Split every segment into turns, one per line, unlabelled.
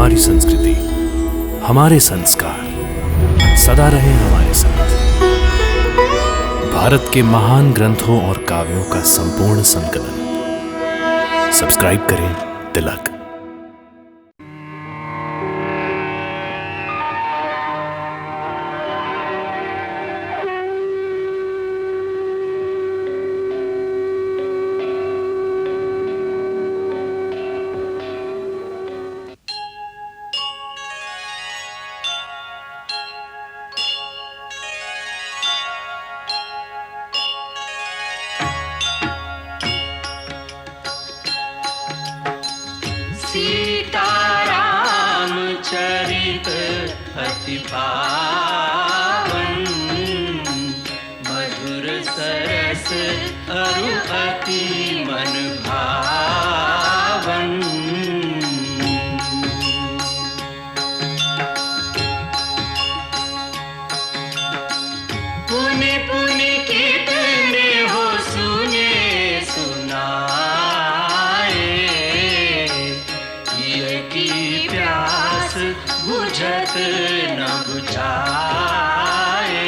हमारी संस्कृति, हमारे संस्कार सदा रहे हमारे साथ। भारत के महान ग्रंथों और काव्यों का संपूर्ण संकलन। सब्सक्राइब करें तिलक।
सीताराम चरित अति पावन, मधुर सरस अरु अति मन भावन। पुनि पुनि कितने हो सुने सुनाए, की प्यास बुझत न बुझाए।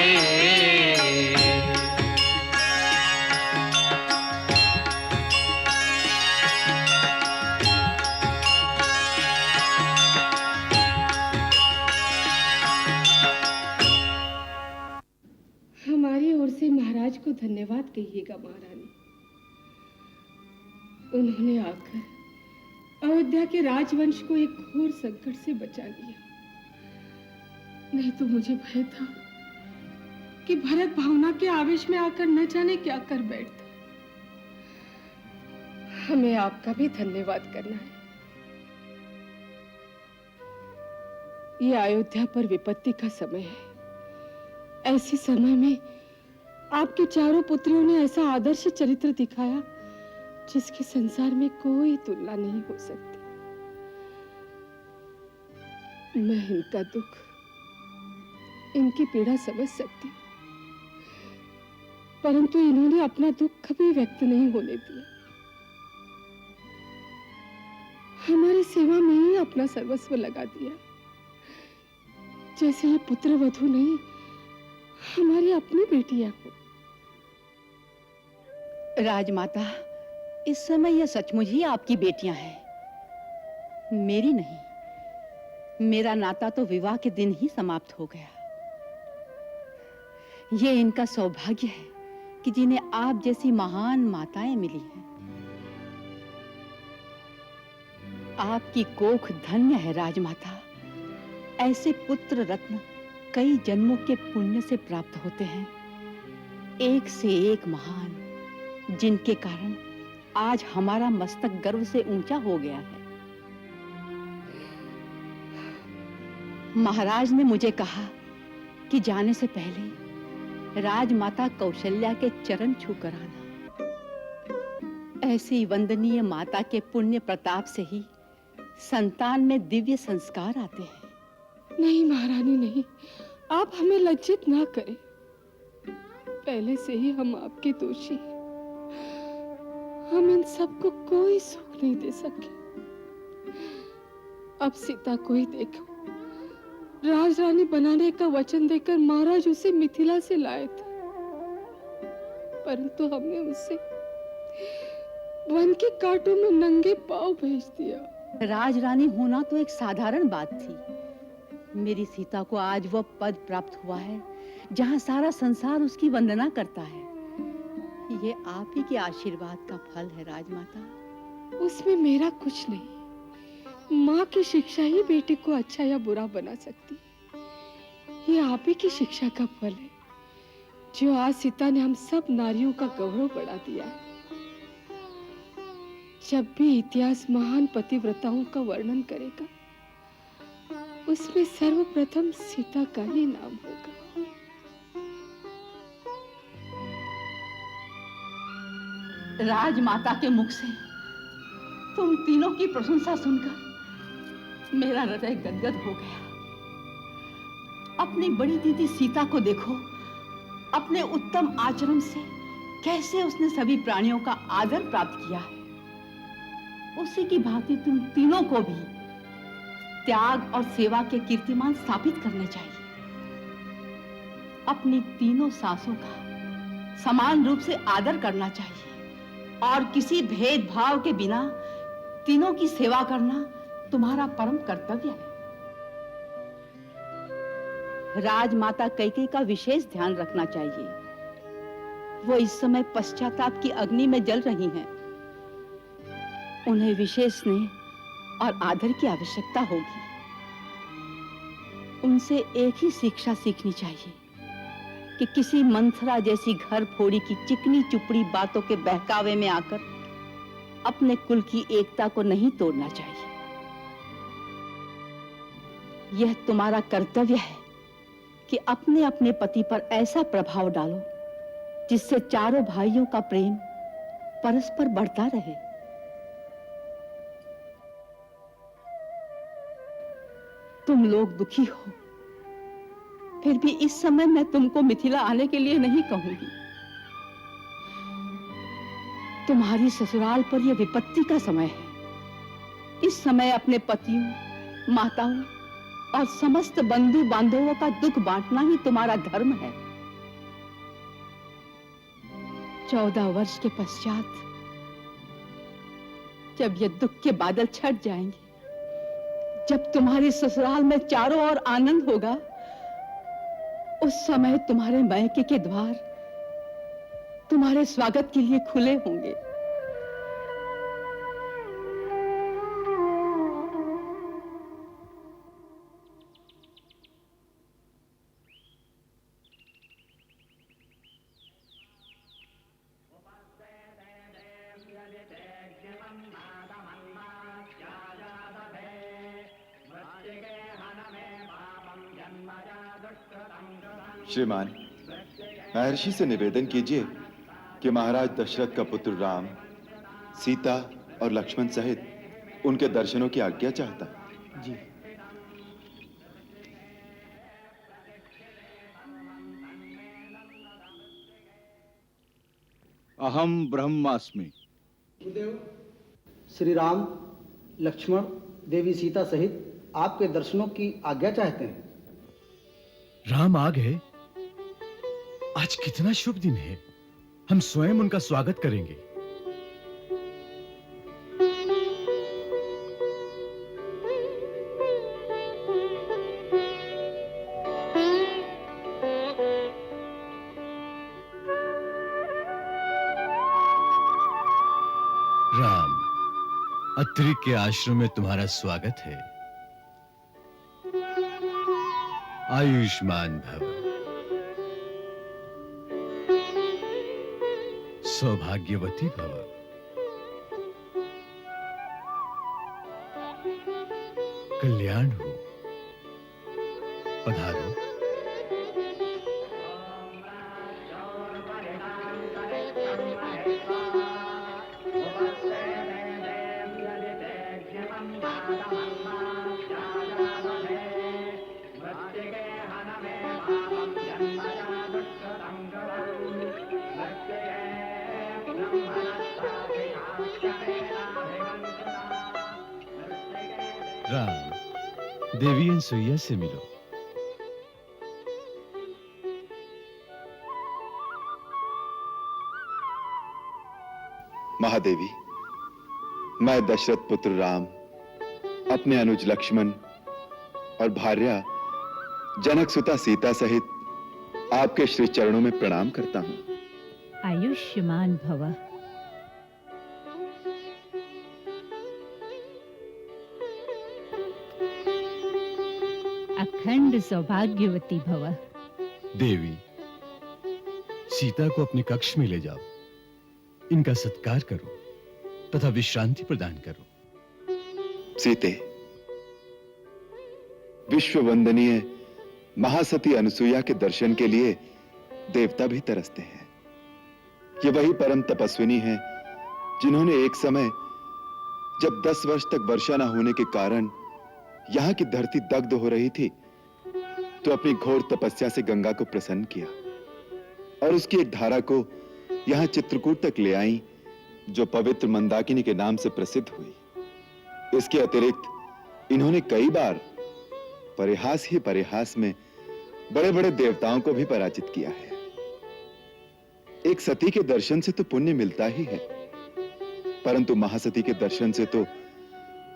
हमारी ओर से महाराज को धन्यवाद कहिएगा महारानी। उन्होंने आकर अयोध्या के राजवंश को एक घोर संकट से बचा लिया। नहीं तो मुझे भय था कि भरत भावना के आवेश में आकर न जाने क्या कर बैठता। हमें आपका भी धन्यवाद करना है। ये अयोध्या पर विपत्ति का समय है। ऐसे समय में आपके चारों पुत्रियों ने ऐसा आदर्श चरित्र दिखाया जिसकी संसार में कोई तुलना नहीं हो सकती। मैं इनका दुख, इनकी पीड़ा समझ सकती हूँ, परंतु इन्होंने अपना दुख कभी व्यक्त नहीं होने दिया। हमारी सेवा में ही अपना सर्वस्व लगा दिया, जैसे ये पुत्र वधू नहीं हमारी अपनी बेटियां हो।
राजमाता, इस समय यह सचमुच ही आपकी बेटियां हैं, मेरी नहीं। मेरा नाता तो विवाह के दिन ही समाप्त हो गया। ये इनका सौभाग्य है कि जिन्हें आप जैसी महान माताएं मिली हैं। आपकी कोख धन्य है राजमाता। ऐसे पुत्र रत्न कई जन्मों के पुण्य से प्राप्त होते हैं, एक से एक महान, जिनके कारण आज हमारा मस्तक गर्व से ऊंचा हो गया है। महाराज ने मुझे कहा कि जाने से पहले राजमाता कौशल्या के चरण छूकर आना। ऐसी वंदनीय माता के पुण्य प्रताप से ही संतान में दिव्य संस्कार आते हैं।
नहीं महारानी नहीं, आप हमें लज्जित ना करें। पहले से ही हम आपके दोषी हैं। हम इन सबको कोई सुख नहीं दे सके। अब सीता को ही देखो, राजरानी बनाने का वचन देकर महाराज उसे मिथिला से लाए थे, परंतु हमने उसे वन के कांटों में नंगे पांव भेज दिया।
राजरानी होना तो एक साधारण बात थी। मेरी सीता को आज वह पद प्राप्त हुआ है जहां सारा संसार उसकी वंदना करता है। ये आप ही के आशीर्वाद का फल है राजमाता।
उसमें मेरा कुछ नहीं। माँ की शिक्षा ही बेटे को अच्छा या बुरा बना सकती है। ये आप ही की शिक्षा का फल है जो आज सीता ने हम सब नारियों का गौरव बढ़ा दिया है। जब भी इतिहास महान पतिव्रताओं का वर्णन करेगा, उसमें सर्वप्रथम सीता का ही नाम होगा।
राजमाता के मुख से तुम तीनों की प्रशंसा सुनकर मेरा हृदय गदगद हो गया। अपनी बड़ी दीदी सीता को देखो, अपने उत्तम आचरण से कैसे उसने सभी प्राणियों का आदर प्राप्त किया है। उसी की भांति तुम तीनों को भी त्याग और सेवा के कीर्तिमान स्थापित करने चाहिए। अपनी तीनों सासों का समान रूप से आदर करना चाहिए और किसी भेदभाव के बिना तीनों की सेवा करना तुम्हारा परम कर्तव्य है। राजमाता कैकेयी का विशेष ध्यान रखना चाहिए। वो इस समय पश्चाताप की अग्नि में जल रही हैं। उन्हें विशेष स्नेह और आदर की आवश्यकता होगी। उनसे एक ही शिक्षा सीखनी चाहिए कि किसी मंथरा जैसी घर फोड़ी की चिकनी चुपड़ी बातों के बहकावे में आकर अपने कुल की एकता को नहीं तोड़ना चाहिए। यह तुम्हारा कर्तव्य है कि अपने अपने पति पर ऐसा प्रभाव डालो जिससे चारों भाइयों का प्रेम परस्पर बढ़ता रहे। तुम लोग दुखी हो, फिर भी इस समय मैं तुमको मिथिला आने के लिए नहीं कहूंगी। तुम्हारी ससुराल पर यह विपत्ति का समय है। इस समय अपने पतियों, माताओं और समस्त बंधु बांधवों का दुख बांटना ही तुम्हारा धर्म है। 14 वर्ष के पश्चात जब ये दुख के बादल छट जाएंगे, जब तुम्हारे ससुराल में चारों ओर आनंद होगा, उस समय तुम्हारे मायके के द्वार तुम्हारे स्वागत के लिए खुले होंगे।
श्रीमान, महर्षि से निवेदन कीजिए कि महाराज दशरथ का पुत्र राम सीता और लक्ष्मण सहित उनके दर्शनों की आज्ञा चाहता है।
जी।
अहम ब्रह्मास्मि।
श्री राम, लक्ष्मण, देवी सीता सहित आपके दर्शनों की आज्ञा चाहते हैं।
राम आ गए। आज कितना शुभ दिन है। हम स्वयं उनका स्वागत करेंगे। राम, अत्रि के आश्रम में तुम्हारा स्वागत है। आयुष्मान भव। सौभाग्यवती भव। कल्याण हो। पधारो। राम, देवी अनसुईया से मिलो।
महादेवी, मैं दशरथ पुत्र राम अपने अनुज लक्ष्मण और भार्या जनक सुता सीता सहित आपके श्री चरणों में प्रणाम करता हूं।
आयुष्मान भव। अखंड सौभाग्यवती भव।
देवी, सीता को अपने कक्ष में ले जाओ। इनका सत्कार करो तथा विश्रांति प्रदान करो।
सीते, विश्व वंदनीय महासती अनुसुईया के दर्शन के लिए देवता भी तरसते हैं। ये वही परम तपस्विनी हैं जिन्होंने एक समय जब 10 वर्ष तक वर्षा न होने के कारण यहां की धरती दग्ध हो रही थी, तो अपनी घोर तपस्या से गंगा को प्रसन्न किया और उसकी एक धारा को यहां चित्रकूट तक ले आई, जो पवित्र मंदाकिनी के नाम से प्रसिद्ध हुई। इसके अतिरिक्त इन्होंने कई बार परिहास ही परिहास में बड़े बड़े देवताओं को भी पराजित किया है। एक सती के दर्शन से तो पुण्य मिलता ही है, परंतु महासती के दर्शन से तो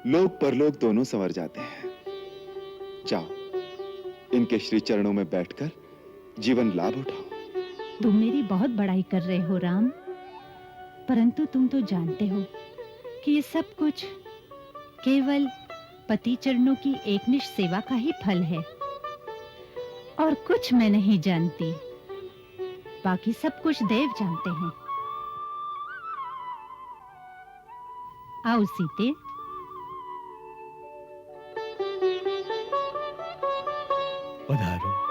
लोक परलोक दोनों संवर जाते हैं। जाओ, इनके श्री चरणों में बैठकर जीवन लाभ उठाओ।
तुम मेरी बहुत बड़ाई कर रहे हो राम, परंतु तुम तो जानते हो कि ये सब कुछ केवल पति चरणों की एकनिष्ठ सेवा का ही फल है, और कुछ मैं नहीं जानती, बाकी सब कुछ देव जानते हैं। आओ सीते।
पधारो।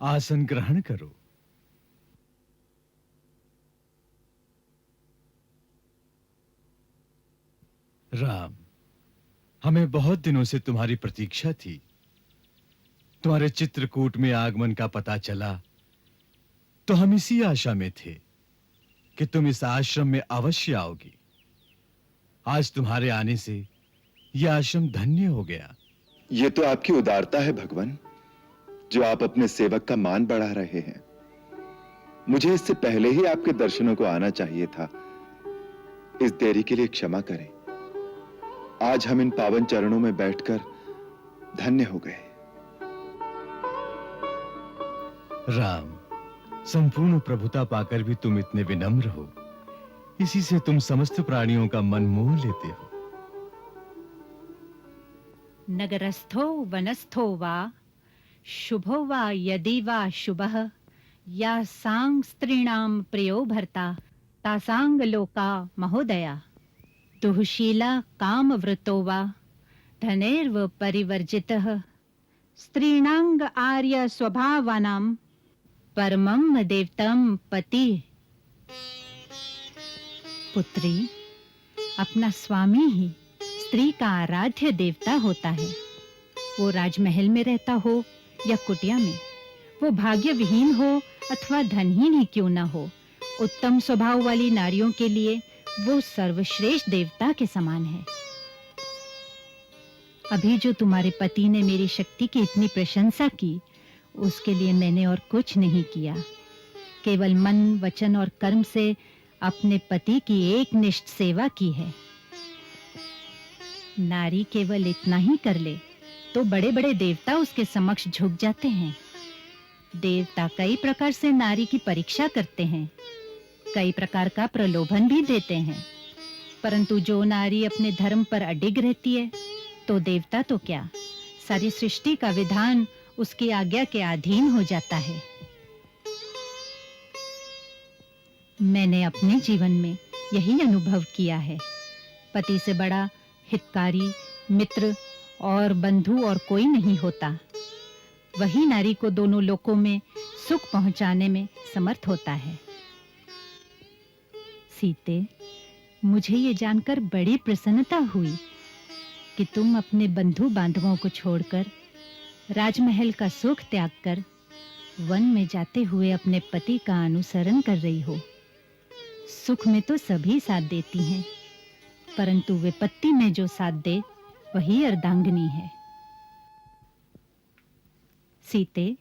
आसन ग्रहण करो। राम, हमें बहुत दिनों से तुम्हारी प्रतीक्षा थी। तुम्हारे चित्रकूट में आगमन का पता चला तो हम इसी आशा में थे कि तुम इस आश्रम में अवश्य आओगी। आज तुम्हारे आने से यह आश्रम धन्य हो गया।
यह तो आपकी उदारता है भगवान, जो आप अपने सेवक का मान बढ़ा रहे हैं। मुझे इससे पहले ही आपके दर्शनों को आना चाहिए था। इस देरी के लिए क्षमा करें। आज हम इन पावन चरणों में बैठकर धन्य हो गए।
राम, संपूर्ण प्रभुता पाकर भी तुम इतने विनम्र हो, इसी से तुम समस्त प्राणियों का मन मोह लेते हो।
नगरस्थो वनस्थो वा शुभो वा यदि वा शुभः या सांग स्त्रीणाम प्रियो भर्ता तासांग लोका महोदया दुःशीला कामवृतो वा धनेर्व परिवर्जितः स्त्रीणांग आर्य स्वभावानां परमं देवतम पति। पुत्री, अपना स्वामी ही स्त्री का आराध्य देवता होता है। वो राजमहल में रहता हो या कुटिया में, वो भाग्य विहीन हो अथवा धनहीन ही क्यों ना हो, उत्तम स्वभाव वाली नारियों के लिए वो सर्वश्रेष्ठ देवता के समान है। अभी जो तुम्हारे पति ने मेरी शक्ति की इतनी प्रशंसा की, उसके लिए मैंने और कुछ नहीं किया। केवल मन, वचन और कर्म से अपने पति की एकनिष्ठ सेवा की है। नारी केवल इतना ही कर ले तो बड़े-बड़े देवता उसके समक्ष झुक जाते हैं। देवता कई प्रकार से नारी की परीक्षा करते हैं, कई प्रकार का प्रलोभन भी देते हैं, परंतु जो नारी अपने धर्म पर अडिग रहती है, तो देवता तो क्या, सारी सृष्टि का विधान उसकी आज्ञा के अधीन हो जाता है। मैंने अपने जीवन में यही अनुभव किया है। पति से बड़ा हितकारी, मित्र और बंधु और कोई नहीं होता। वही नारी को दोनों लोकों में सुख पहुंचाने में समर्थ होता है। सीते, मुझे ये जानकर बड़ी प्रसन्नता हुई कि तुम अपने बंधु बांधवों को छोड़कर, राजमहल का सुख त्याग कर वन में जाते हुए अपने पति का अनुसरण कर रही हो। सुख में तो सभी साथ देती हैं, परंतु विपत्ति में जो साथ दे वही अर्धांगिनी है। सीते,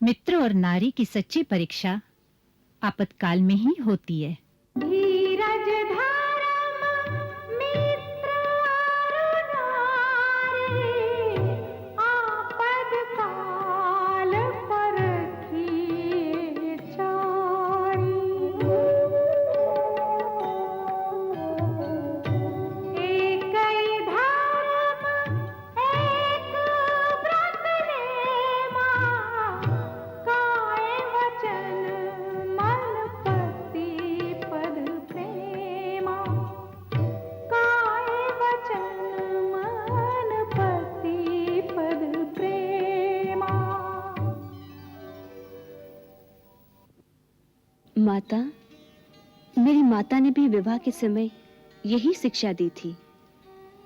मित्र और नारी की सच्ची परीक्षा आपातकाल में ही होती है।
धीरज धर्म मित्र नारी आपातकाल परखिए चारी। एक ही धर्म एक व्रत नेमा, काय वचन मन पति पद प्रेमा। काय वचन मन पति पद प्रेमा।
माता, मेरी माता ने भी विवाह के समय यही शिक्षा दी थी।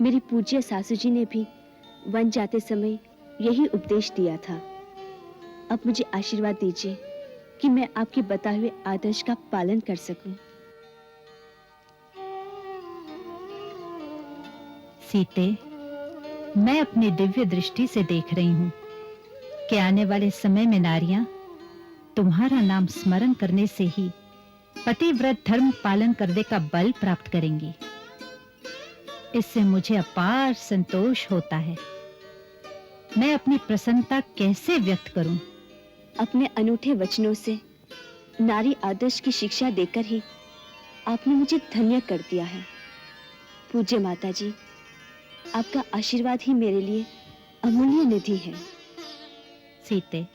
मेरी पूज्य सासू जी ने भी वन जाते समय यही उपदेश दिया था। अब मुझे आशीर्वाद दीजिए कि मैं आपके बताए हुए आदर्श का पालन कर सकूं।
सीते, मैं अपनी दिव्य दृष्टि से देख रही हूं कि आने वाले समय में नारियां तुम्हारा नाम स्मरण करने से ही पतिव्रत धर्म पालन करने का बल प्राप्त करेंगी। इससे मुझे अपार संतोष होता है। मैं अपनी प्रसन्नता कैसे व्यक्त करूं?
अपने अनूठे वचनों से नारी आदर्श की शिक्षा देकर ही आपने मुझे धन्य कर दिया है। पूज्य माता जी, आपका आशीर्वाद ही मेरे लिए अमूल्य निधि है।
सीते,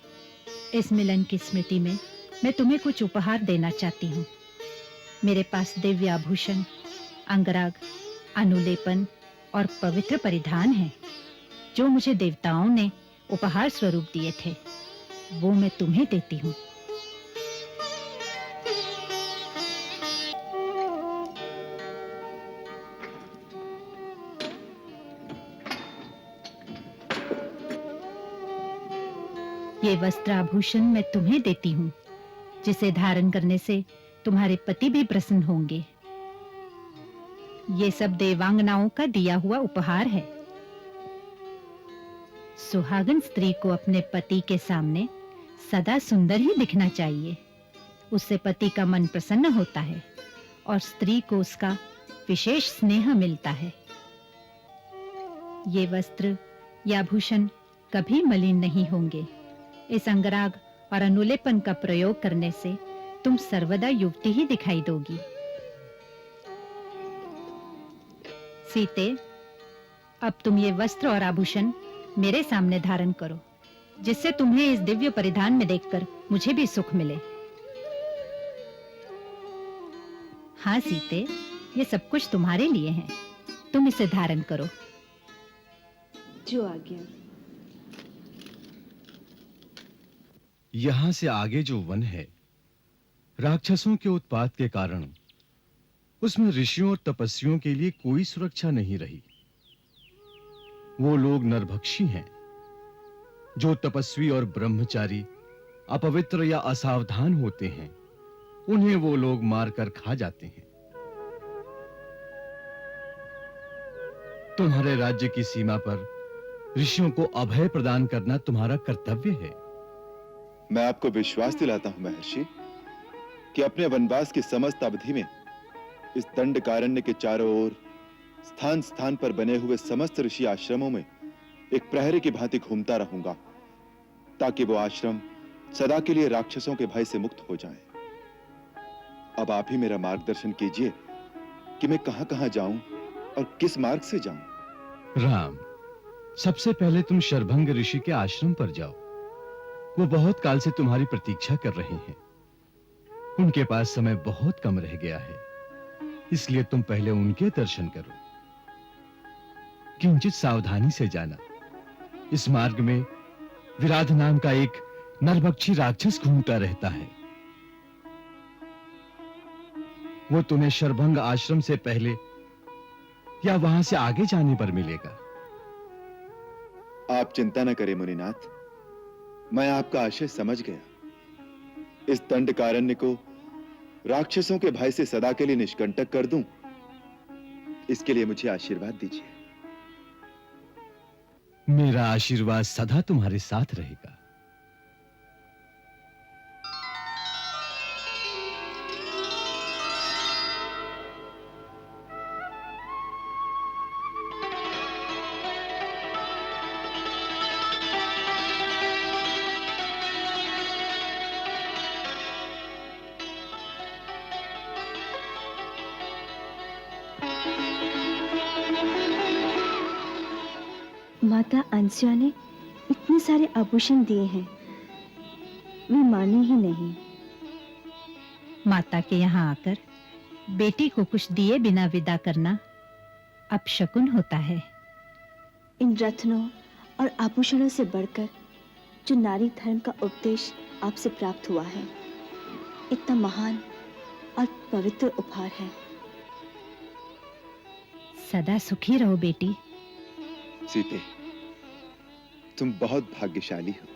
इस मिलन की स्मृति में मैं तुम्हें कुछ उपहार देना चाहती हूँ। मेरे पास दिव्य आभूषण, अंगराग, अनुलेपन और पवित्र परिधान हैं, जो मुझे देवताओं ने उपहार स्वरूप दिए थे। वो मैं तुम्हें देती हूँ। ये वस्त्र आभूषण मैं तुम्हें देती हूँ, जिसे धारण करने से तुम्हारे पति भी प्रसन्न होंगे। ये सब देवांगनाओं का दिया हुआ उपहार है। सुहागन स्त्री को अपने पति के सामने सदा सुंदर ही दिखना चाहिए। उससे पति का मन प्रसन्न होता है और स्त्री को उसका विशेष स्नेह मिलता है। ये वस्त्र या आभूषण कभी मलिन नहीं होंगे। इस अंगराग और अनुलेपन का प्रयोग करने से तुम सर्वदा युवती ही दिखाई दोगी। सीते, अब तुम ये वस्त्र और आभूषण मेरे सामने धारण करो, जिससे तुम्हें इस दिव्य परिधान में देखकर मुझे भी सुख मिले। हाँ सीते, ये सब कुछ तुम्हारे लिए है। तुम इसे धारण करो।
जो आज्ञा।
यहां से आगे जो वन है, राक्षसों के उत्पात के कारण उसमें ऋषियों और तपस्वियों के लिए कोई सुरक्षा नहीं रही। वो लोग नरभक्षी हैं। जो तपस्वी और ब्रह्मचारी अपवित्र या असावधान होते हैं, उन्हें वो लोग मारकर खा जाते हैं। तुम्हारे राज्य की सीमा पर ऋषियों को अभय प्रदान करना तुम्हारा कर्तव्य है।
मैं आपको विश्वास दिलाता हूं महर्षि कि अपने वनवास की समस्त अवधि में इस दंडकारण्य के चारों ओर स्थान स्थान पर बने हुए समस्त ऋषि आश्रमों में एक प्रहरी की भांति घूमता रहूंगा, ताकि वो आश्रम सदा के लिए राक्षसों के भय से मुक्त हो जाए। अब आप ही मेरा मार्गदर्शन कीजिए कि मैं कहां-कहां जाऊं और किस मार्ग से जाऊं।
राम, सबसे पहले तुम शरभंग ऋषि के आश्रम पर जाओ। वो बहुत काल से तुम्हारी प्रतीक्षा कर रहे हैं। उनके पास समय बहुत कम रह गया है, इसलिए तुम पहले उनके दर्शन करो। किंचित सावधानी से जाना। इस मार्ग में विराध नाम का एक नरभक्षी राक्षस घूमता रहता है। वो तुम्हें शरभंग आश्रम से पहले या वहां से आगे जाने पर मिलेगा।
आप चिंता न करें मुनिनाथ, मैं आपका आशय समझ गया। इस दंडकारण्य को राक्षसों के भय से सदा के लिए निष्कंटक कर दूं, इसके लिए मुझे आशीर्वाद दीजिए।
मेरा आशीर्वाद सदा तुम्हारे साथ रहेगा।
माता अंसुया ने इतने सारे आभूषण दिए हैं, वे माने ही नहीं।
माता के यहाँ आकर बेटी को कुछ दिए बिना विदा करना अपशकुन होता है।
इन रत्नों और आभूषणों से बढ़कर जो नारी धर्म का उपदेश आपसे प्राप्त हुआ है, इतना महान और पवित्र उपहार है।
सदा सुखी रहो बेटी।
सीते, तुम बहुत भाग्यशाली हो।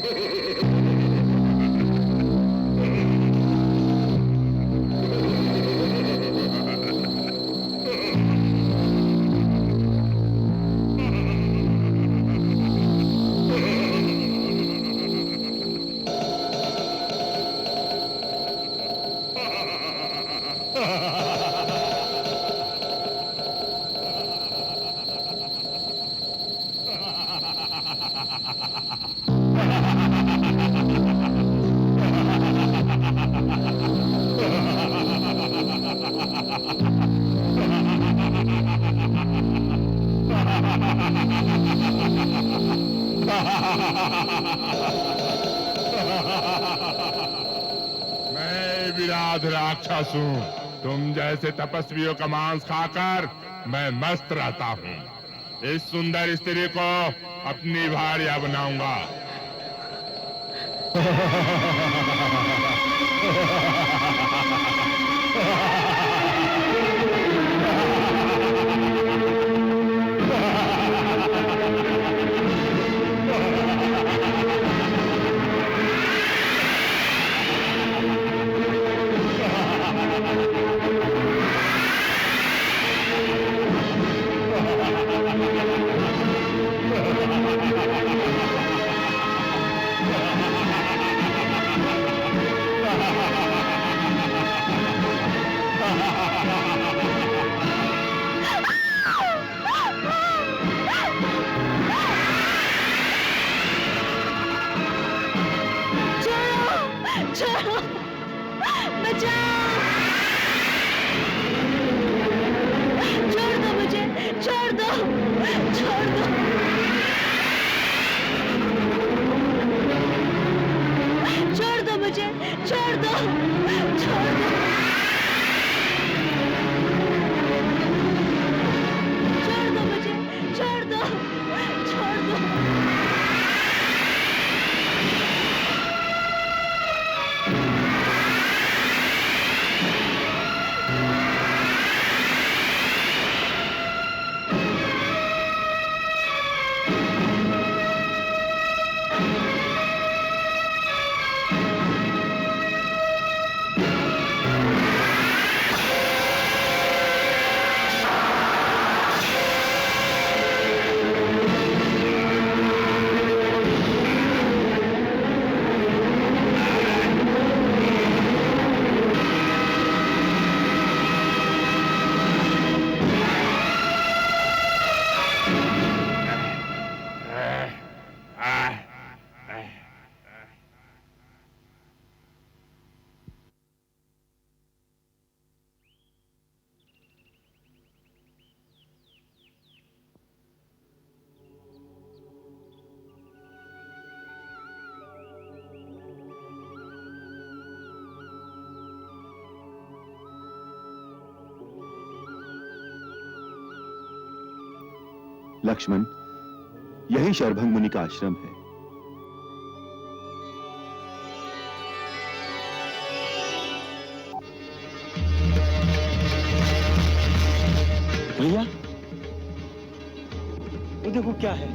मैं विराट राक्षस हूँ। तुम जैसे तपस्वियों का मांस खाकर मैं मस्त रहता हूँ। इस सुंदर स्त्री को अपनी भार्या बनाऊंगा।
लक्ष्मण, यही शरभंग मुनि का आश्रम है।
भैया, वो देखो क्या है।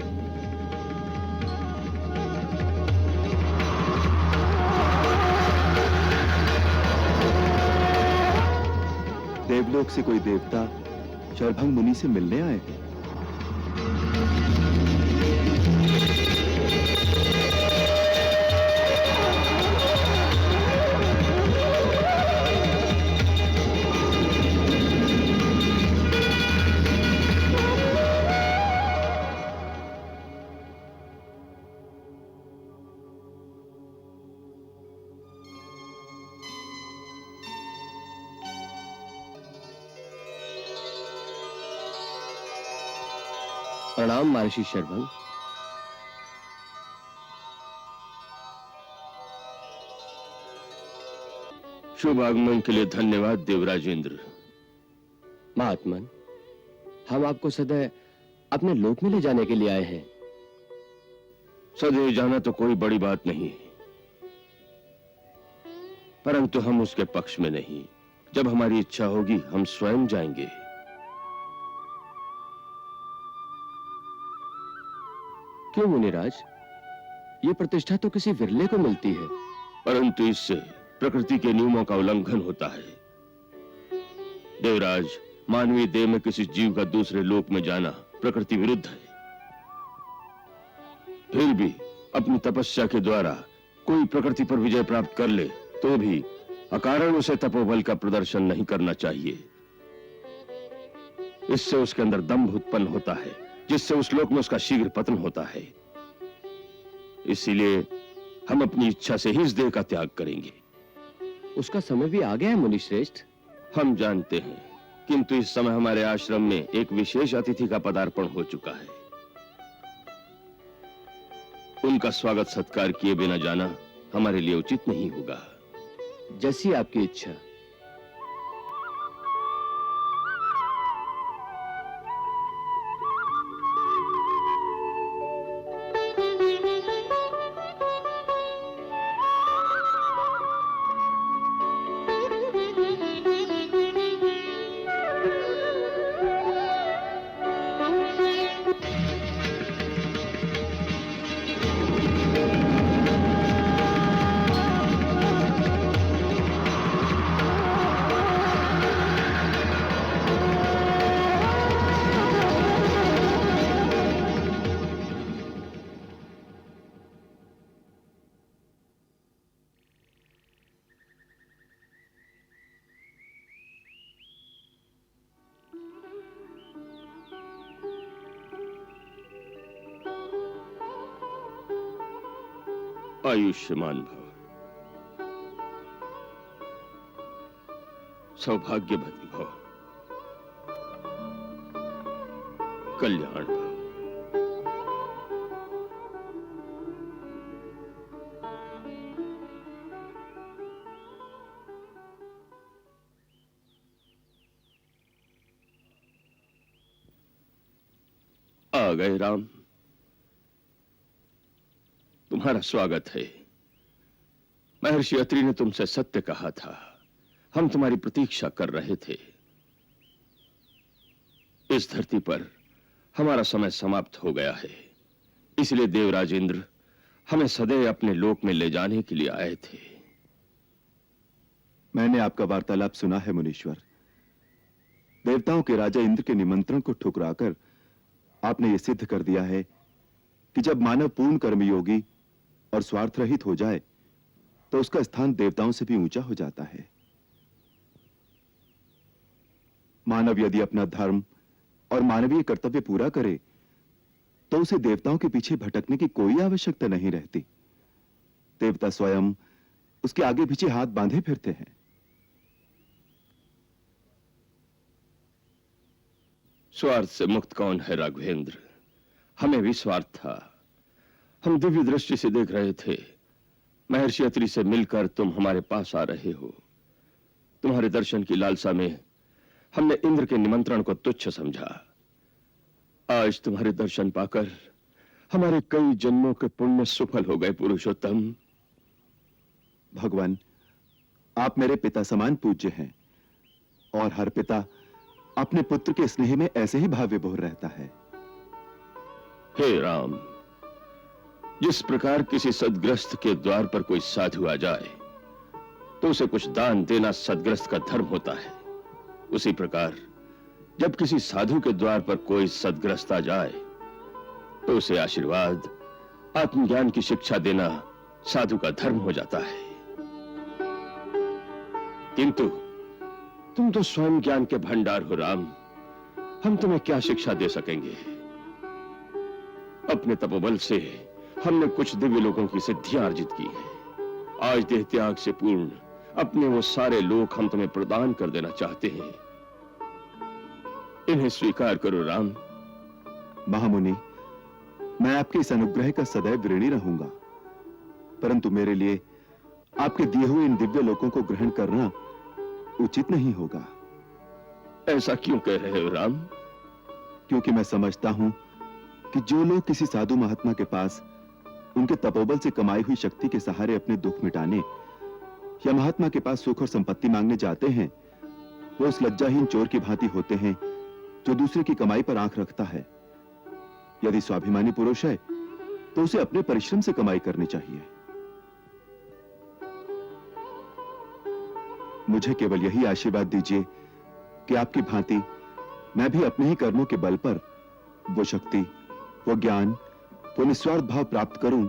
देवलोक से कोई देवता शरभंग मुनि से मिलने आए हैं।
प्रणाम महर्षि शरभंग।
शुभ आगमन के लिए धन्यवाद देवराजेंद्र।
महात्मन, हम आपको सदैव अपने लोक में ले जाने के लिए आए हैं।
सदैव जाना तो कोई बड़ी बात नहीं, परंतु हम उसके पक्ष में नहीं। जब हमारी इच्छा होगी हम स्वयं जाएंगे।
क्यों मुनिराज,
ये प्रतिष्ठा तो किसी विरले को मिलती है, परंतु इससे प्रकृति के नियमों का उल्लंघन होता है। देवराज, मानवीय देह में किसी जीव का दूसरे लोक में जाना प्रकृति विरुद्ध है। फिर भी अपनी तपस्या के द्वारा कोई प्रकृति पर विजय प्राप्त कर ले तो भी अकारण उसे तपोबल का प्रदर्शन नहीं करना चाहिए। इससे उसके अंदर दंभ उत्पन्न होता है, जिससे उस लोक में उसका शीघ्र पतन होता है। इसीलिए हम अपनी इच्छा से ही इस देह का त्याग करेंगे।
उसका समय भी आ गया है मुनिश्रेष्ठ।
हम जानते हैं, किंतु इस समय हमारे आश्रम में एक विशेष अतिथि का पदार्पण हो चुका है। उनका स्वागत सत्कार किए बिना जाना हमारे लिए उचित नहीं होगा।
जैसी आपकी इच्छा।
आयुष्मान भव, सौभाग्यवती भव, कल्याण भव। आ गए राम, तुम्हारा स्वागत है। महर्षि अत्रि ने तुमसे सत्य कहा था, हम तुम्हारी प्रतीक्षा कर रहे थे। इस धरती पर हमारा समय समाप्त हो गया है, इसलिए देवराज इंद्र हमें सदैव अपने लोक में ले जाने के लिए आए थे।
मैंने आपका वार्तालाप सुना है मुनीश्वर। देवताओं के राजा इंद्र के निमंत्रण को ठुकराकर आपने यह सिद्ध कर दिया है कि जब मानव पूर्ण कर्मयोगी और स्वार्थ रहित हो जाए तो उसका स्थान देवताओं से भी ऊंचा हो जाता है। मानव यदि अपना धर्म और मानवीय कर्तव्य पूरा करे तो उसे देवताओं के पीछे भटकने की कोई आवश्यकता नहीं रहती। देवता स्वयं उसके आगे पीछे हाथ बांधे फिरते हैं।
स्वार्थ से मुक्त कौन है राघवेंद्र? हमें भी स्वार्थ था। हम दिव्य दृष्टि से देख रहे थे, महर्षि अत्रि से मिलकर तुम हमारे पास आ रहे हो। तुम्हारे दर्शन की लालसा में हमने इंद्र के निमंत्रण को तुच्छ समझा। आज तुम्हारे दर्शन पाकर हमारे कई जन्मों के पुण्य सफल हो गए पुरुषोत्तम।
भगवान, आप मेरे पिता समान पूज्य हैं और हर पिता अपने पुत्र के स्नेह में ऐसे ही भाव विभोर रहता है।
हे राम, जिस प्रकार किसी सदग्रस्त के द्वार पर कोई साधु आ जाए तो उसे कुछ दान देना सदग्रस्त का धर्म होता है, उसी प्रकार जब किसी साधु के द्वार पर कोई सदग्रस्त आ जाए तो उसे आशीर्वाद, आत्मज्ञान की शिक्षा देना साधु का धर्म हो जाता है। किंतु तुम तो स्वयं ज्ञान के भंडार हो राम, हम तुम्हें क्या शिक्षा दे सकेंगे? अपने तपोबल से हमने कुछ दिव्य लोगों की सिद्धियां अर्जित की है। आज देह त्याग से पूर्ण अपने वो सारे लोक हम तुम्हें प्रदान कर देना चाहते हैं। इन्हें स्वीकार करो राम।
महामुनि, मैं आपके इस अनुग्रह का सदैव ऋणी रहूंगा, परंतु मेरे लिए आपके दिए हुए इन दिव्य लोकों को ग्रहण करना उचित नहीं होगा।
ऐसा क्यों कह रहे हो राम?
क्योंकि मैं समझता हूं कि जो लोग किसी साधु महात्मा के पास उनके तपोबल से कमाई हुई शक्ति के सहारे अपने दुख मिटाने या महात्मा के पास सुख और संपत्ति मांगने जाते हैं, वो उस लज्जाहीन चोर की भांति होते हैं जो दूसरे की कमाई पर आंख रखता है। यदि स्वाभिमानी पुरुष है तो उसे अपने परिश्रम से कमाई करनी चाहिए। मुझे केवल यही आशीर्वाद दीजिए कि आपकी भांति मैं भी अपने ही कर्मों के बल पर वो शक्ति, वो ज्ञान, वो निस्वार्थ भाव प्राप्त करूं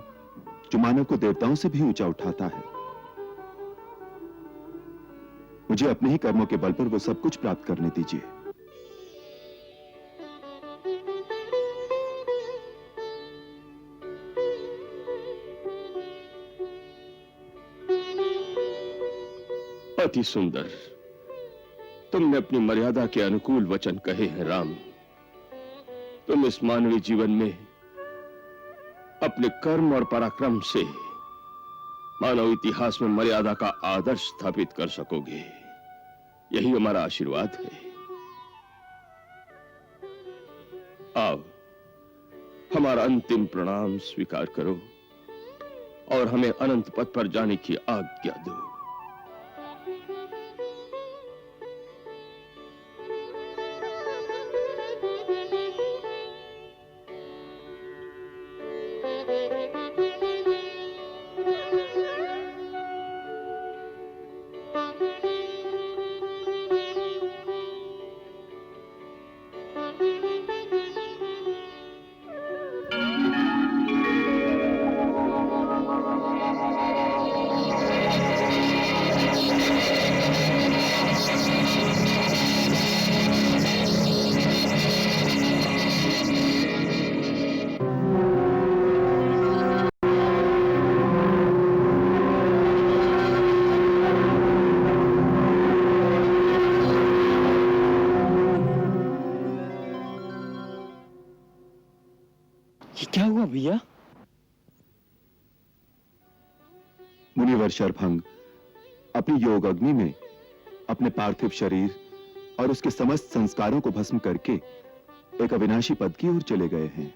जो मानव को देवताओं से भी ऊंचा उठाता है। मुझे अपने ही कर्मों के बल पर वो सब कुछ प्राप्त करने दीजिए।
अति सुंदर, तुमने अपनी मर्यादा के अनुकूल वचन कहे हैं राम। तुम इस मानवीय जीवन में अपने कर्म और पराक्रम से मानव इतिहास में मर्यादा का आदर्श स्थापित कर सकोगे, यही हमारा आशीर्वाद है। आओ, हमारा अंतिम प्रणाम स्वीकार करो और हमें अनंत पथ पर जाने की आज्ञा दो।
क्या हुआ भैया?
मुनिवर शरभंग अपनी योग अग्नि में अपने पार्थिव शरीर और उसके समस्त संस्कारों को भस्म करके एक अविनाशी पद की ओर चले गए हैं।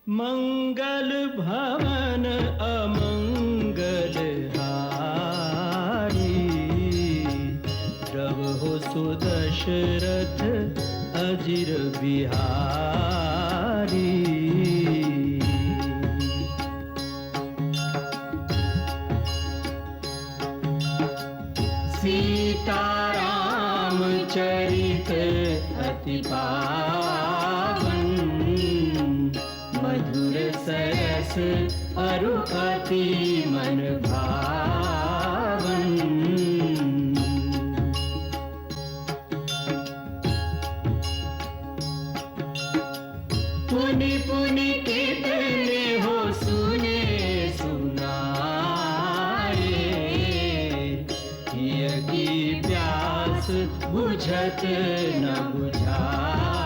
मंगल भवन अमंगल हारी, द्रव हो सुदशरथ अजिर बिहारी। सीताराम चरित अति पावन, मधुर सरस अरु अति मन भावन। पुनि पुनि कितने हो सुने सुनाए, किया की प्यास बुझत न बुझाए।